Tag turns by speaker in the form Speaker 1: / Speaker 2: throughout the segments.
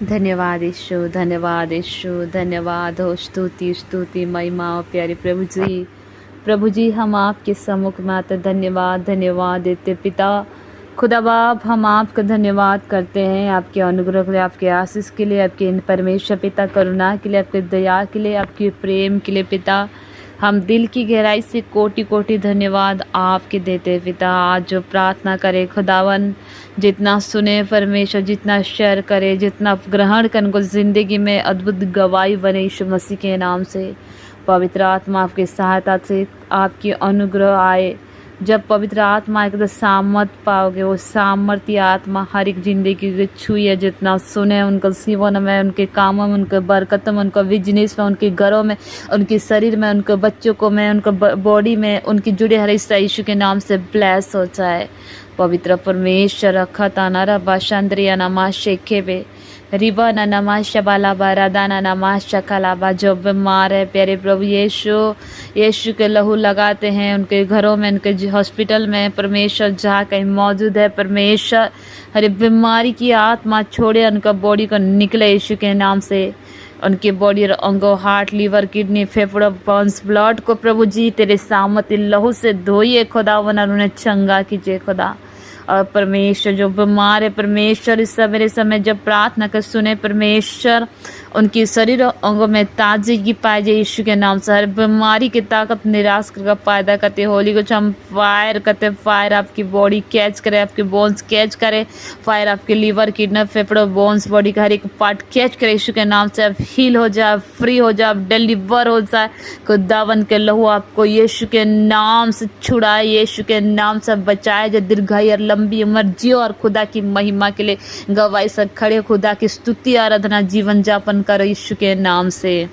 Speaker 1: धन्यवाद यीशु, धन्यवाद यीशु, धन्यवाद हो। स्तुति स्तुति महिमा हो प्यारे प्रभु जी हम आपके सम्मुख में आते धन्यवाद धन्यवाद देते पिता खुदा बाप। हम आपका धन्यवाद करते हैं आपके अनुग्रह के लिए, आपके आशीष के लिए, आपके परमेश्वर पिता करुणा के लिए, आपके दया के लिए, आपके प्रेम के लिए पिता। हम दिल की गहराई से कोटि कोटि धन्यवाद आपके देते हैं पिता। आज जो प्रार्थना करे खुदावन, जितना सुने परमेश्वर, जितना शेयर करे, जितना ग्रहण कर, उनको ज़िंदगी में अद्भुत गवाही बने यीशु मसीह के नाम से। पवित्र आत्मा आपकी सहायता से आपकी अनुग्रह आए। जब पवित्र आत्मा आएगी तो सामर्थ पाओगे। वो सामर्थ्य आत्मा हर एक जिंदगी की छुए, जितना सुने उनके जीवन में, उनके कामों में, उनके बरकत में, उनके बिजनेस में, उनके घरों में, उनके शरीर में, उनके बच्चों को में, उनके बॉडी में, उनकी जुड़े हर हिस्सा यीशु के नाम से ब्लेस हो जाए। पवित्र परमेश्वर रखा ताना रबा शांद्रिया नमा शेखे बे रिबा न नमा शबाला बारादा न नमा शकालाबा। जो बीमार है प्यारे प्रभु यीशु के लहू लगाते हैं उनके घरों में, उनके हॉस्पिटल में परमेश्वर जहाँ कहीं मौजूद है परमेश्वर, हर बीमारी की आत्मा छोड़े, उनका बॉडी को निकले यीशु के नाम से। उनकी बॉडी और अंगों, हार्ट, लीवर, किडनी, फेफड़ों, बॉन्स, ब्लड को प्रभु जी तेरे सामर्थ्य लहू से धोइए खुदा, वरना उन्हें चंगा कीजिए खुदा। और परमेश्वर जो बीमार है परमेश्वर, इस सवेरे समय जब प्रार्थना कर सुने परमेश्वर, उनकी शरीर और अंगों में ताजगी पाए जाए यीशु के नाम से। हर बीमारी की ताकत निराश कर पैदा करते होली कुछ हम फायर करते, फायर आपकी बॉडी कैच करे, आपके बोन्स कैच करे, फायर आपके लीवर, किडनी, फेफड़ों, बोन्स, बॉडी का हर एक पार्ट कैच करे यीशु के नाम से। आप हील हो जाए, फ्री हो जाए, डिलीवर हो जाए। खुदावन के लहू आपको यीशु के नाम से छुड़ाए, यीशु के नाम से बचाए जो दीर्घायु और लंबी उम्र जियो और खुदा की महिमा के लिए गवाही से खड़े खुदा की स्तुति आराधना जीवन जापन करो यीशु के नाम से।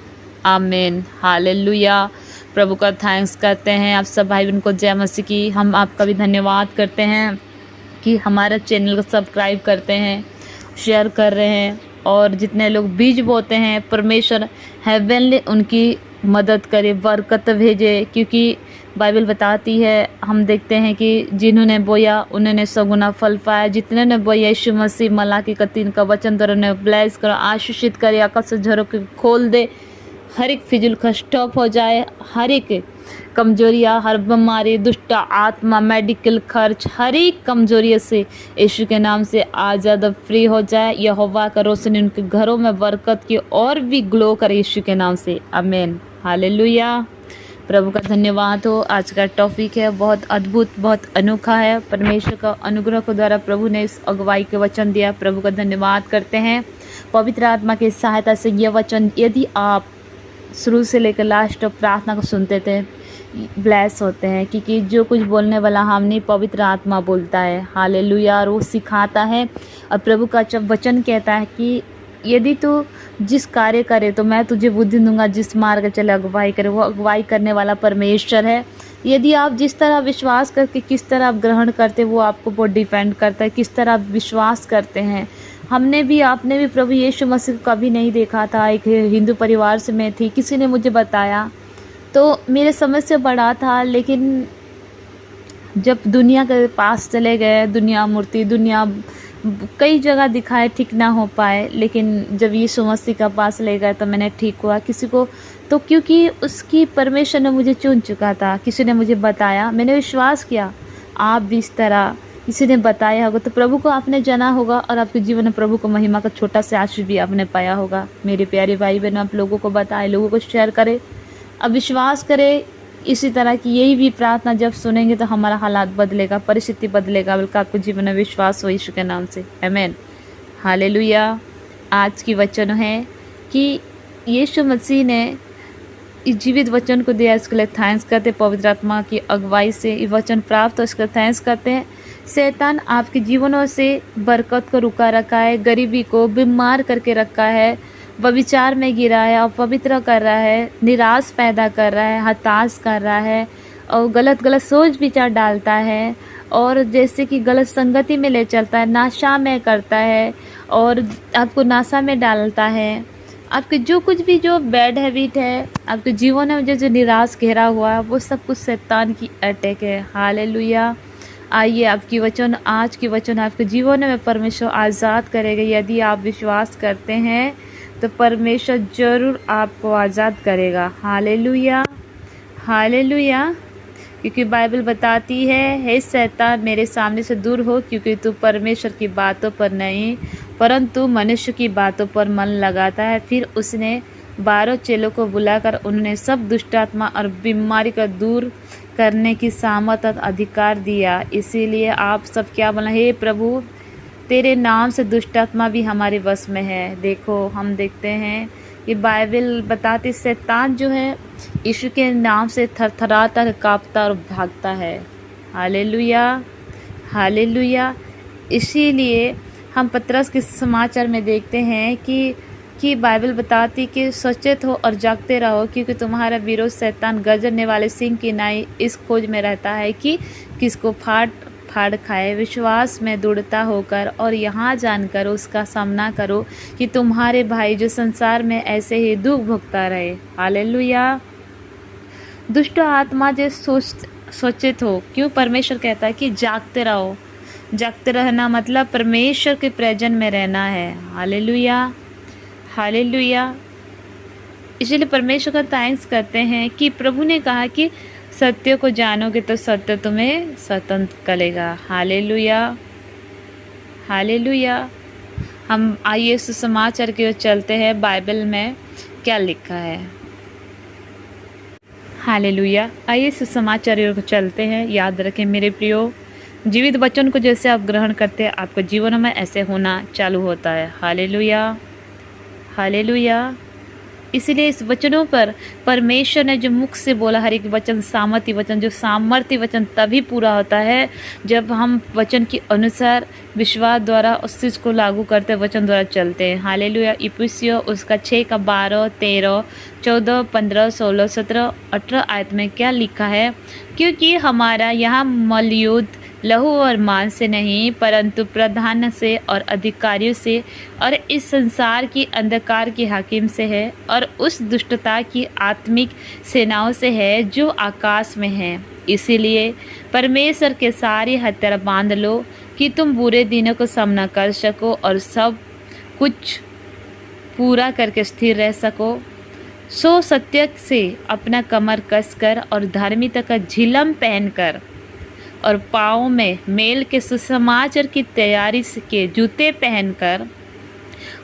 Speaker 1: आमीन, हालेलुया। प्रभु का थैंक्स करते हैं। आप सब भाई बहन को जय मसीह की। हम आपका भी धन्यवाद करते हैं कि हमारा चैनल को सब्सक्राइब करते हैं, शेयर कर रहे हैं, और जितने लोग बीज बोते हैं परमेश्वर हेवनली उनकी मदद करे, बरकत भेजे। क्योंकि बाइबल बताती है, हम देखते हैं कि जिन्होंने बोया उन्होंने सगुना फल पाया। जितने ने बोया यीशु मसीह मलाकी का 3 का वचन द्वारा उन्हें ब्लेस करो, आशीषित करे, आकाश से झरों को खोल दे, हर एक फिजूल का स्टॉप हो जाए, हर एक कमजोरियाँ, हर बीमारी, दुष्ट आत्मा, मेडिकल खर्च, हर एक कमजोरी से यीशु के नाम से आज़ाद फ्री हो जाए। यहोवा का रोशनी उनके घरों में बरकत की और भी ग्लो करे यीशु के नाम से। आमीन, हालेलुया। प्रभु का धन्यवाद हो। आज का टॉपिक है बहुत अद्भुत, बहुत अनोखा है। परमेश्वर का अनुग्रह के द्वारा प्रभु ने इस अगुवाई के वचन दिया। प्रभु का धन्यवाद करते हैं। पवित्र आत्मा की सहायता से यह वचन यदि आप शुरू से लेकर लास्ट तक प्रार्थना को सुनते थे, ब्लेस होते हैं। क्योंकि जो कुछ बोलने वाला हम नहीं, पवित्र आत्मा बोलता है। हालेलुया। और वो सिखाता है। और प्रभु का जब वचन कहता है कि यदि तू जिस कार्य करे तो मैं तुझे बुद्धि दूंगा, जिस मार्ग चले अगुवाई करे, वो अगुवाई करने वाला परमेश्वर है। यदि आप जिस तरह विश्वास करके किस तरह आप ग्रहण करते, वो आपको बहुत डिपेंड करता है किस तरह आप विश्वास करते हैं। हमने भी, आपने भी प्रभु यीशु मसीह को कभी नहीं देखा था। एक हिंदू परिवार से मैं थी, किसी ने मुझे बताया तो मेरे समझ से बड़ा था। लेकिन जब दुनिया के पास चले गए, दुनिया मूर्ति, दुनिया कई जगह दिखाए, ठीक ना हो पाए। लेकिन जब यीशु मसीह का पास ले गए तो मैंने ठीक हुआ। किसी को तो क्योंकि उसकी परमेश्वर ने मुझे चुन चुका था, किसी ने मुझे बताया, मैंने विश्वास किया। आप भी इस तरह किसी ने बताया होगा तो प्रभु को आपने जाना होगा, और आपके जीवन में प्रभु को महिमा का छोटा सा आशीष भी आपने पाया होगा। मेरे प्यारे भाई बहन, आप लोगों को बताएं, लोगों को शेयर करें, अब विश्वास करें। इसी तरह की यही भी प्रार्थना जब सुनेंगे तो हमारा हालात बदलेगा, परिस्थिति बदलेगा, बल्कि आपको जीवन में विश्वास हो यीशु के नाम से। आमीन, हालेलुया। आज की वचन है कि यीशु मसीह ने इस जीवित वचन को दिया, इसके लिए थैंक्स करते। पवित्र आत्मा की अगुवाई से ये वचन प्राप्त हो, इसके लिए थैंक्स करते हैं। शैतान आपके जीवनों से बरकत को रुका रखा है, गरीबी को बीमार करके रखा है, व्यभिचार में गिरा है, अपवित्र कर रहा है, निराश पैदा कर रहा है, हताश कर रहा है, और गलत गलत सोच विचार डालता है, और जैसे कि गलत संगति में ले चलता है, नशा में करता है, और आपको नशा में डालता है। आपके जो कुछ भी जो बैड हैबिट है आपके जीवन में, जो जो निराश घेरा हुआ है, वो सब कुछ शैतान की अटैक है। हालेलुया। आइए आपकी वचन, आज की वचन आपके जीवन में परमेश्वर आज़ाद करेगा। यदि आप विश्वास करते हैं तो परमेश्वर ज़रूर आपको आज़ाद करेगा। Hallelujah, hallelujah. क्योंकि बाइबल बताती है, हे शैतान मेरे सामने से दूर हो, क्योंकि तू परमेश्वर की बातों पर नहीं परंतु मनुष्य की बातों पर मन लगाता है। फिर उसने 12 चेलों को बुलाकर उन्होंने सब दुष्टात्मा और बीमारी को दूर करने की सामर्थ और अधिकार दिया। इसीलिए आप सब क्या बोला, हे प्रभु तेरे नाम से दुष्टात्मा भी हमारे वश में है। देखो हम देखते हैं कि बाइबल बताती शैतान जो है यीशु के नाम से थरथराता है, कांपता और भागता है। Hallelujah, hallelujah. इसीलिए हम पतरस के समाचार में देखते हैं कि बाइबल बताती कि सचेत हो और जागते रहो, क्योंकि तुम्हारा विरोध शैतान गरजने वाले सिंह की नाई इस खोज में रहता है कि किसको फाड़ खाए। विश्वास में दृढ़ता होकर और यहाँ जानकर उसका सामना करो कि तुम्हारे भाई जो संसार में ऐसे ही दुख भुगता रहे। हालेलुया। दुष्ट आत्मा जो सचेत हो, क्यों परमेश्वर कहता है कि जागते रहो। जागते रहना मतलब परमेश्वर के प्रेजेंट में रहना है। Hallelujah, hallelujah. इसलिए परमेश्वर का थैंक्स करते हैं कि प्रभु ने कहा कि सत्य को जानोगे तो सत्य तुम्हें स्वतंत्र करेगा। Hallelujah, hallelujah. हम आइए सुसमाचार की ओर चलते हैं, बाइबल में क्या लिखा है। हालेलुया। आइए सुसमाचार की ओर चलते हैं। याद रखें मेरे प्रियो, जीवित वचन को जैसे आप ग्रहण करते हैं आपके जीवन में ऐसे होना चालू होता है। Hallelujah, hallelujah. इसलिए इस वचनों पर परमेश्वर ने जो मुख से बोला, हर एक वचन सामर्थ्य वचन, जो सामर्थ्य वचन तभी पूरा होता है जब हम वचन के अनुसार विश्वास द्वारा उस चीज़ को लागू करते, वचन द्वारा चलते हैं। हालेलुया। इफिसियों उसका 6 का 12, 13, 14, 15, 16, 17, 18 आयत में क्या लिखा है, क्योंकि हमारा यहाँ मलयुद्ध लहू और मांस से नहीं परंतु प्रधान से और अधिकारियों से और इस संसार की अंधकार की हाकिम से है और उस दुष्टता की आत्मिक सेनाओं से है जो आकाश में है। इसीलिए परमेश्वर के सारे हथियार बांध लो कि तुम बुरे दिनों को सामना कर सको और सब कुछ पूरा करके स्थिर रह सको। सो सत्य से अपना कमर कसकर और धार्मिकता का झिलम पहनकर और पाँव में मेल के सुसमाचार की तैयारी के जूते पहनकर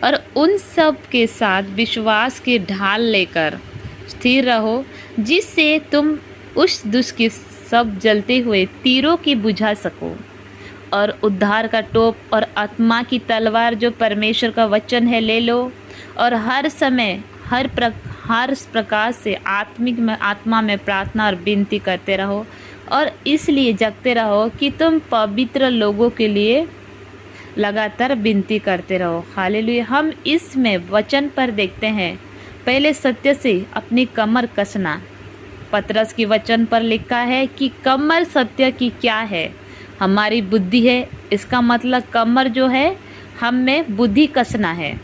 Speaker 1: और उन सब के साथ विश्वास की ढाल लेकर स्थिर रहो, जिससे तुम उस दुष्ट की सब जलते हुए तीरों की बुझा सको और उद्धार का टोप और आत्मा की तलवार जो परमेश्वर का वचन है ले लो और हर समय हर प्रकार से आत्मा में प्रार्थना और विनती करते रहो और इसलिए जगते रहो कि तुम पवित्र लोगों के लिए लगातार विनती करते रहो। हालेलुया। हम इसमें वचन पर देखते हैं, पहले सत्य से अपनी कमर कसना। पतरस की वचन पर लिखा है कि कमर सत्य की क्या है, हमारी बुद्धि है। इसका मतलब कमर जो है हम में बुद्धि कसना है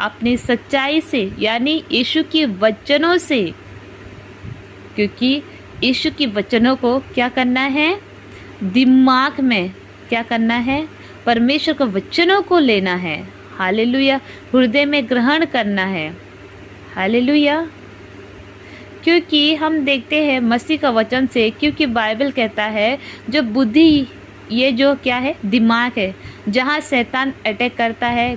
Speaker 1: अपनी सच्चाई से, यानी यीशु के वचनों से, क्योंकि यीशु के वचनों को क्या करना है, दिमाग में क्या करना है, परमेश्वर के वचनों को लेना है। हालेलुया। हृदय में ग्रहण करना है। हालेलुया। क्योंकि हम देखते हैं मसीह का वचन से, क्योंकि बाइबल कहता है जो बुद्धि, ये जो क्या है, दिमाग है, जहाँ शैतान अटैक करता है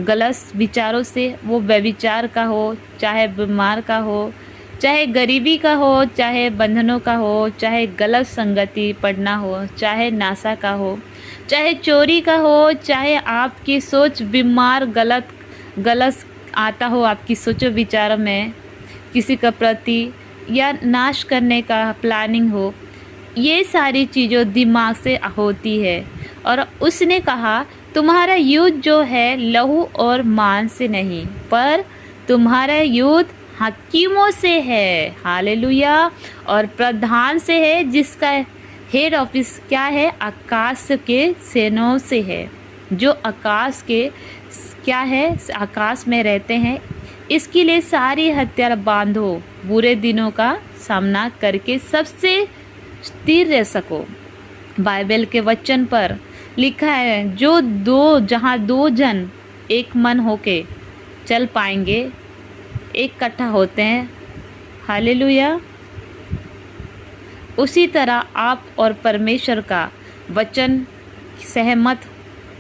Speaker 1: गलत विचारों से, वो व्यभिचार का हो, चाहे बीमार का हो, चाहे गरीबी का हो, चाहे बंधनों का हो, चाहे गलत संगति पढ़ना हो, चाहे नाशा का हो, चाहे चोरी का हो, चाहे आपकी सोच बीमार गलत आता हो, आपकी सोचो विचारों में किसी का प्रति या नाश करने का प्लानिंग हो, ये सारी चीज़ों दिमाग से होती है। और उसने कहा तुम्हारा युद्ध जो है लहू और मांस से नहीं, पर तुम्हारा युद्ध हकीमों से है। हालेलुया। और प्रधान से है, जिसका हेड ऑफिस क्या है, आकाश के सेनाओं से है, जो आकाश के क्या है, आकाश में रहते हैं। इसके लिए सारी हथियार बांधो, बुरे दिनों का सामना करके सबसे स्थिर रह सको। बाइबल के वचन पर लिखा है, जहाँ दो जन एक मन होके चल पाएंगे, इकट्ठा होते हैं, हालेलुया, उसी तरह आप और परमेश्वर का वचन सहमत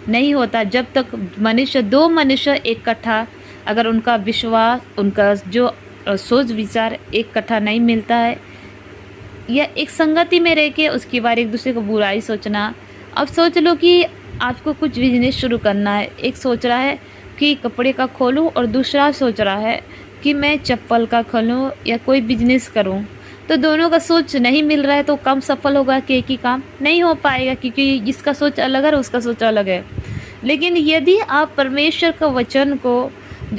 Speaker 1: नहीं होता जब तक दो मनुष्य इकट्ठा, अगर उनका विश्वास, उनका जो सोच विचार इकट्ठा नहीं मिलता है, या एक संगति में रह के उसके बारे एक दूसरे को बुराई सोचना। अब सोच लो कि आपको कुछ बिजनेस शुरू करना है, एक सोच रहा है कि कपड़े का खोलूं और दूसरा सोच रहा है कि मैं चप्पल का खोलूं या कोई बिजनेस करूं, तो दोनों का सोच नहीं मिल रहा है तो कम सफल होगा कि एक ही काम नहीं हो पाएगा, क्योंकि जिसका सोच अलग है उसका सोच अलग है। लेकिन यदि आप परमेश्वर का वचन को,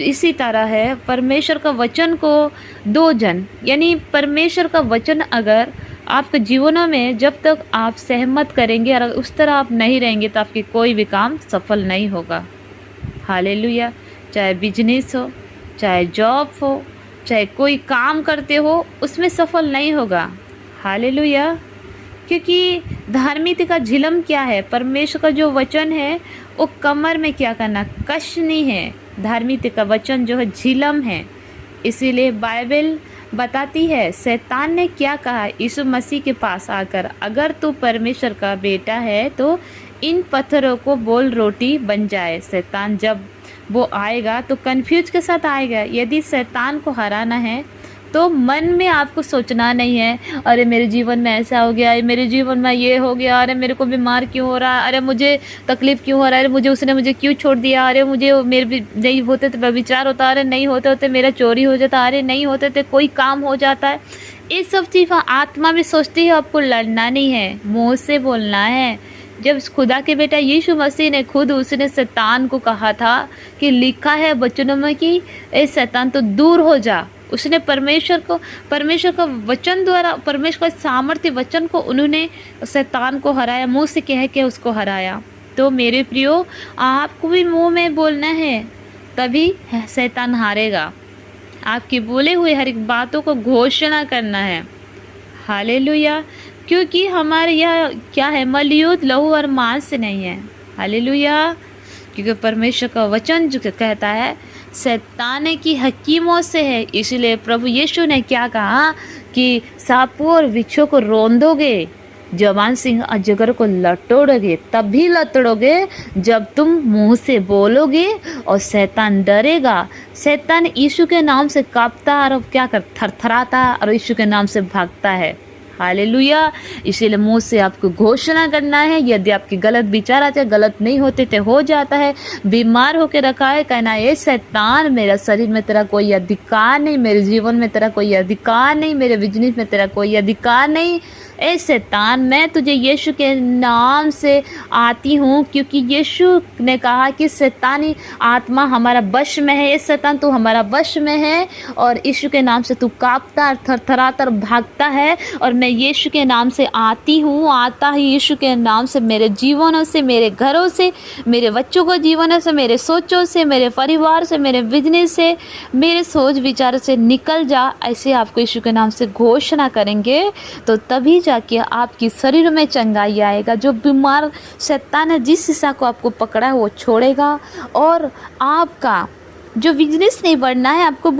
Speaker 1: इसी तरह है परमेश्वर का वचन को दो जन, यानी परमेश्वर का वचन अगर आपके जीवनों में जब तक आप सहमत करेंगे और उस तरह आप नहीं रहेंगे तो आपकी कोई भी काम सफल नहीं होगा। हालेलुया। चाहे बिजनेस हो, चाहे जॉब हो, चाहे कोई काम करते हो, उसमें सफल नहीं होगा। हालेलुया। क्योंकि धार्मिकता का झिलम क्या है? परमेश्वर का जो वचन है वो कमर में क्या करना, कसनी है। धार्मिकता का वचन जो है झिलम है। इसीलिए बाइबल बताती है शैतान ने क्या कहा यीशु मसीह के पास आकर, अगर तू परमेश्वर का बेटा है तो इन पत्थरों को बोल रोटी बन जाए। शैतान जब वो आएगा तो कन्फ्यूज के साथ आएगा। यदि शैतान को हराना है तो मन में आपको सोचना नहीं है अरे मेरे जीवन में ऐसा हो गया, मेरे जीवन में ये हो गया, अरे मेरे को बीमार क्यों हो रहा है, अरे मुझे तकलीफ़ क्यों हो रहा है, अरे मुझे क्यों छोड़ दिया, अरे मुझे मेरे नहीं होते तो व्यभिचार होता, अरे नहीं होते मेरा चोरी हो जाता, अरे नहीं होते तो कोई काम हो जाता है। ये सब चीज़ आत्मा में सोचती है। आपको लड़ना नहीं है, मुँह से बोलना है। जब खुदा के बेटा यीशु मसीह ने खुद उसने शैतान को कहा था कि लिखा है वचनों में कि ए शैतान तो दूर हो जा, उसने परमेश्वर का वचन द्वारा, परमेश्वर का सामर्थ्य वचन को उन्होंने शैतान को हराया, मुंह से कह के उसको हराया। तो मेरे प्रियो, आपको भी मुंह में बोलना है, तभी शैतान हारेगा। आपकी बोले हुए हर एक बातों को घोषणा करना है। हालेलुया। क्योंकि हमारे यह क्या है, मलयुद्ध लहू और मांस से नहीं है। हालेलुया। क्योंकि परमेश्वर का वचन जो कहता है शैतान की हकीमों से है। इसलिए प्रभु यीशु ने क्या कहा कि सांपों और बिच्छू को रौंदोगे, जवान सिंह अजगर को लटोड़ोगे, तब भी लटोड़ोगे जब तुम मुंह से बोलोगे और शैतान डरेगा। शैतान यीशु के नाम से कांपता और क्या कर थरथराता और यीशु के नाम से भागता है। हालेलुया। इसीलिए मुंह से आपको घोषणा करना है। यदि आपके गलत विचार आते, गलत नहीं होते तो हो जाता है, बीमार होकर रखा है, कहना ये शैतान, मेरा शरीर में तेरा कोई अधिकार नहीं, मेरे जीवन में तेरा कोई अधिकार नहीं, मेरे बिजनेस में तेरा कोई अधिकार नहीं। ए शैतान, मैं तुझे यीशु के नाम से आती हूँ, क्योंकि यीशु ने कहा कि शैतानी आत्मा हमारा वश में है। ये शैतान तू हमारा वश में है और यीशु के नाम से तू कांपता और थरथराता और भागता है। और मैं यीशु के नाम से आती हूँ, आता ही यीशु के नाम से मेरे जीवनों से, मेरे घरों से, मेरे बच्चों को जीवनों से, मेरे सोचों से, मेरे परिवार से, मेरे बिजनेस से, मेरे सोच विचार से निकल जा। ऐसे आपको यीशु के नाम से घोषणा करेंगे तो तभी जाके आपकी शरीर में चंगाई आएगा। जो बीमार शैतान है, जिस हिस्सा को आपको पकड़ा है वो छोड़ेगा और आपका जो बिजनेस नहीं बढ़ना है, आपको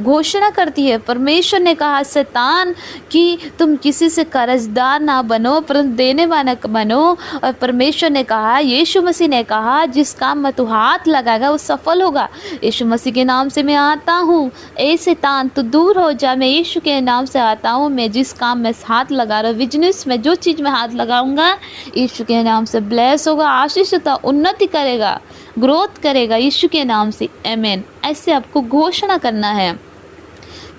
Speaker 1: घोषणा करती है। परमेश्वर ने कहा शैतान कि तुम किसी से कर्जदार ना बनो परंतु देने वाला बनो। और परमेश्वर ने कहा, यीशु मसीह ने कहा, जिस काम में तू हाथ लगाएगा वो सफल होगा। यीशु मसीह के नाम से मैं आता हूँ, ए शैतान तू दूर हो जा। मैं यीशु के नाम से आता हूँ। मैं जिस काम में हाथ लगा रहा हूँ, बिजनेस में जो चीज़ में हाथ लगाऊंगा, यीशु के नाम से ब्लेस होगा, आशीष होता, उन्नति करेगा, ग्रोथ करेगा यीशु के नाम से। आमीन। ऐसे आपको घोषणा करना है।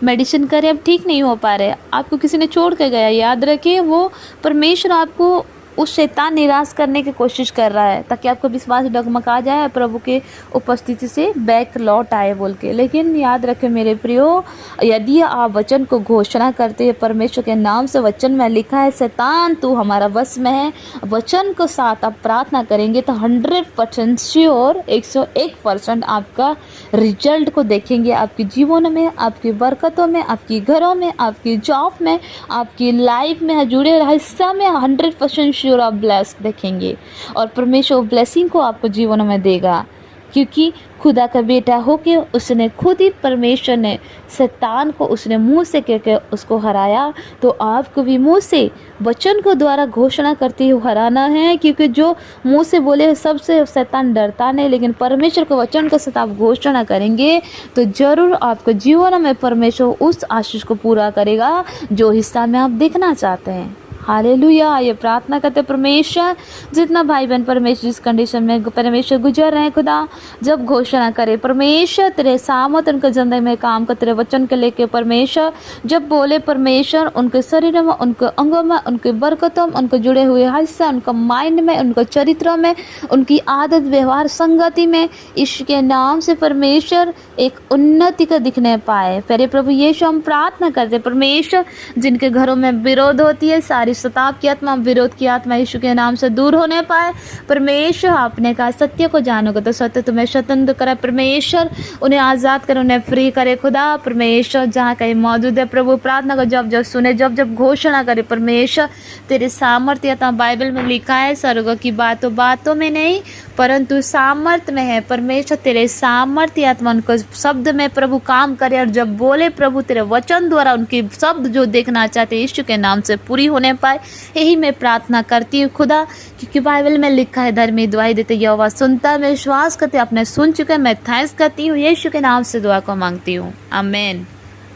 Speaker 1: मेडिसिन करें, अब ठीक नहीं हो पा रहे, आपको किसी ने छोड़ के गया, याद रखिए वो परमेश्वर आपको उस शैतान निराश करने की कोशिश कर रहा है ताकि आपका विश्वास डगमगा जाए, प्रभु के उपस्थिति से बैक लौट आए बोल के। लेकिन याद रखें मेरे प्रियो, यदि आप वचन को घोषणा करते हैं परमेश्वर के नाम से, वचन में लिखा है शैतान तू हमारा वश में है, वचन के साथ आप प्रार्थना करेंगे तो 100% श्योर, 101% आपका रिजल्ट को देखेंगे। आपके जीवन में, आपकी बरकतों में, आपकी घरों में, आपकी जॉब में, आपकी लाइफ में जुड़े हिस्सा में 100% श्योर आप ब्लेस देखेंगे और परमेश्वर ब्लेसिंग को आपको जीवन में देगा, क्योंकि खुदा का बेटा होके उसने खुद ही परमेश्वर ने शैतान को उसने मुंह से कहकर उसको हराया। तो आपको भी मुंह से वचन को द्वारा घोषणा करते हुए हराना है, क्योंकि जो मुंह से बोले सबसे शैतान डरता नहीं, लेकिन परमेश्वर के वचन के साथ आप घोषणा करेंगे तो जरूर आपको जीवन में परमेश्वर उस आशीष को पूरा करेगा जो हिस्सा में आप देखना चाहते हैं। हालेलुया। ये प्रार्थना करते परमेश्वर, जितना भाई बहन परमेश्वर जिस कंडीशन में परमेश्वर गुजर रहे हैं, खुदा जब घोषणा करे परमेश्वर तेरे सामत उनके जिंदगी में काम कर तेरे वचन के लेके परमेश्वर जब बोले परमेश्वर उनके शरीर में, उनके अंगों में, उनके बरकतों में, उनके जुड़े हुए हिस्सा, उनका माइंड में, उनके चरित्र में, उनकी आदत व्यवहार संगति में ईश्वर के नाम से परमेश्वर एक उन्नति का दिखने पाए। प्यारे प्रभु यीशु हम प्रार्थना करते परमेश्वर, जिनके घरों में विरोध होती है, सारी सताव की आत्मा, विरोध की आत्मा यीशु के नाम से दूर होने पाए। परमेश्वर आपने कहा सत्य को जानोगे तो सत्य तुम्हें स्वतंत्र करे। परमेश्वर उन्हें आज़ाद करे, उन्हें फ्री करे। खुदा परमेश्वर जहाँ कहीं मौजूद है प्रभु प्रार्थना को जब जब सुने, जब जब घोषणा करे परमेश्वर तेरे सामर्थ्य, बाइबल में लिखा है स्वर्ग की बातों बातों में नहीं परंतु सामर्थ्य में है। परमेश्वर तेरे सामर्थ्य आत्मा उनको शब्द में प्रभु काम करे, और जब बोले प्रभु तेरे वचन द्वारा उनके शब्द जो देखना चाहते यीशु के नाम से पूरी होने पाए। यही मैं प्रार्थना करती हूँ खुदा, क्योंकि बाइबल में लिखा है धर्मी दुआई देते यहोवा सुनता है। मैं विश्वास करते आपने सुन चुके, मैं थैंक्स करती हूँ, यीशु के नाम से दुआ को मांगती हूँ। आमीन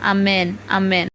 Speaker 1: आमीन आमीन।